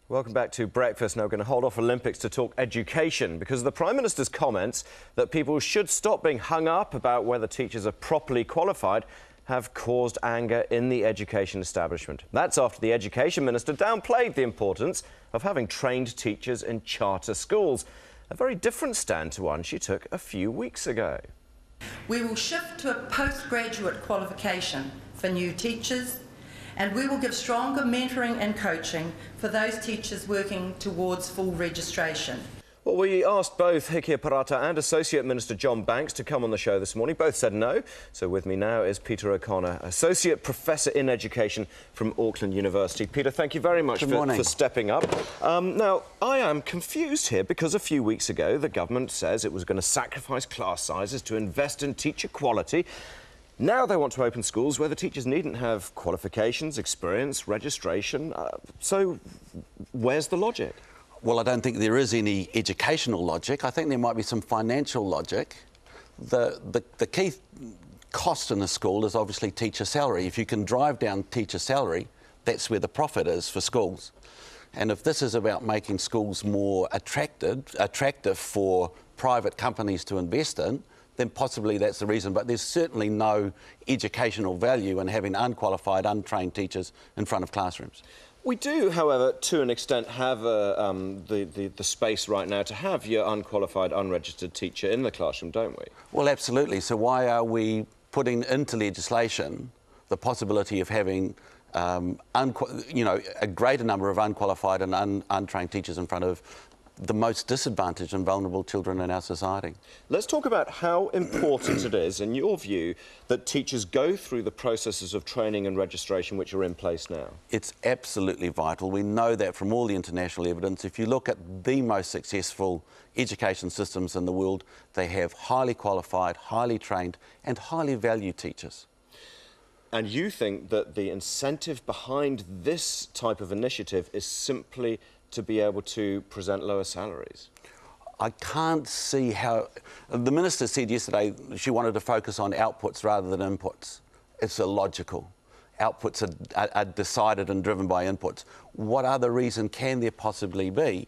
Welcome back to Breakfast. Now we're going to hold off Olympics to talk education because of the Prime Minister's comments that people should stop being hung up about whether teachers are properly qualified have caused anger in the education establishment. That's after the Education Minister downplayed the importance of having trained teachers in charter schools. A very different stand to one she took a few weeks ago. We will shift to a postgraduate qualification for new teachers, and we will give stronger mentoring and coaching for those teachers working towards full registration. Well, we asked both Hikia Parata and Associate Minister John Banks to come on the show this morning. Both said no. So with me now is Peter O'Connor, Associate Professor in Education from Auckland University. Peter, thank you very much for stepping up. Now, I am confused here because a few weeks ago the government says it was going to sacrifice class sizes to invest in teacher quality. Now they want to open schools where the teachers needn't have qualifications, experience, registration. So where's the logic? Well, I don't think there is any educational logic. I think there might be some financial logic. The key cost in a school is obviously teacher salary. If you can drive down teacher salary, that's where the profit is for schools. And if this is about making schools more attractive for private companies to invest in, then possibly that's the reason. But there's certainly no educational value in having unqualified, untrained teachers in front of classrooms. We do, however, to an extent, have the space right now to have your unqualified, unregistered teacher in the classroom, don't we? Well, absolutely. So why are we putting into legislation the possibility of having a greater number of unqualified and untrained teachers in front of the most disadvantaged and vulnerable children in our society? Let's talk about how important it is, in your view, that teachers go through the processes of training and registration which are in place now. It's absolutely vital. We know that from all the international evidence. If you look at the most successful education systems in the world, they have highly qualified, highly trained and highly valued teachers. And you think that the incentive behind this type of initiative is simply to be able to present lower salaries? I can't see how... The Minister said yesterday she wanted to focus on outputs rather than inputs. It's illogical. Outputs are decided and driven by inputs. What other reason can there possibly be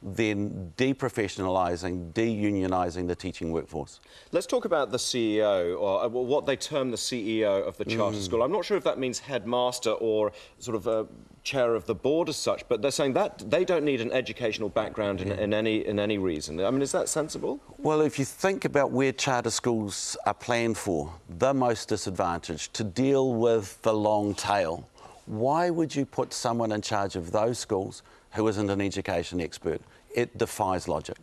than deprofessionalising, de-unionising the teaching workforce? Let's talk about the CEO, or what they term the CEO of the charter school. I'm not sure if that means headmaster or sort of a chair of the board as such, but they're saying that they don't need an educational background in any reason. I mean, is that sensible? Well, if you think about where charter schools are planned for, the most disadvantaged, to deal with the long tail, why would you put someone in charge of those schools who isn't an education expert? It defies logic.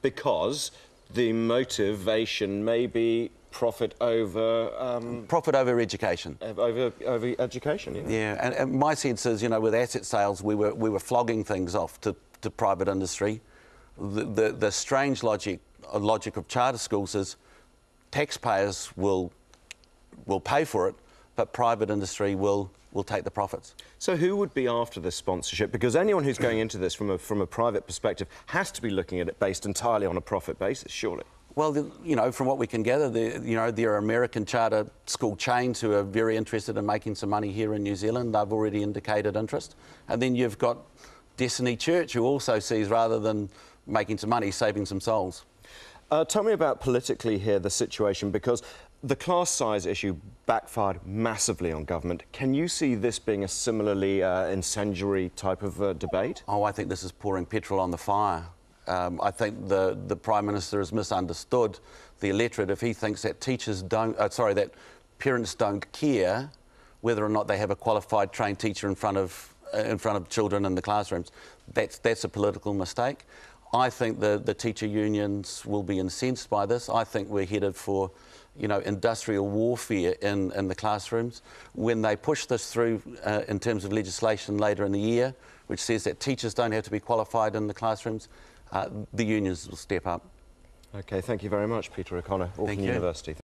Because the motivation may be profit over... profit over education. Over education, yeah. Yeah, and my sense is, you know, with asset sales, we were flogging things off to private industry. The strange logic of charter schools is taxpayers will pay for it, but private industry will take the profits. So who would be after this sponsorship? Because anyone who's going into this from a private perspective has to be looking at it based entirely on a profit basis, surely. Well, you know, from what we can gather, there are American charter school chains who are very interested in making some money here in New Zealand. They've already indicated interest. And then you've got Destiny Church, who also sees, rather than making some money, saving some souls. Tell me about politically here the situation, because the class size issue backfired massively on government. Can you see this being a similarly incendiary type of debate? Oh, I think this is pouring petrol on the fire. I think the Prime Minister has misunderstood the electorate if he thinks that that parents don't care whether or not they have a qualified, trained teacher in front of children in the classrooms. That's a political mistake. I think the teacher unions will be incensed by this. I think we're headed for, you know, industrial warfare in the classrooms. When they push this through in terms of legislation later in the year, which says that teachers don't have to be qualified in the classrooms, the unions will step up. OK, thank you very much, Peter O'Connor, Auckland University.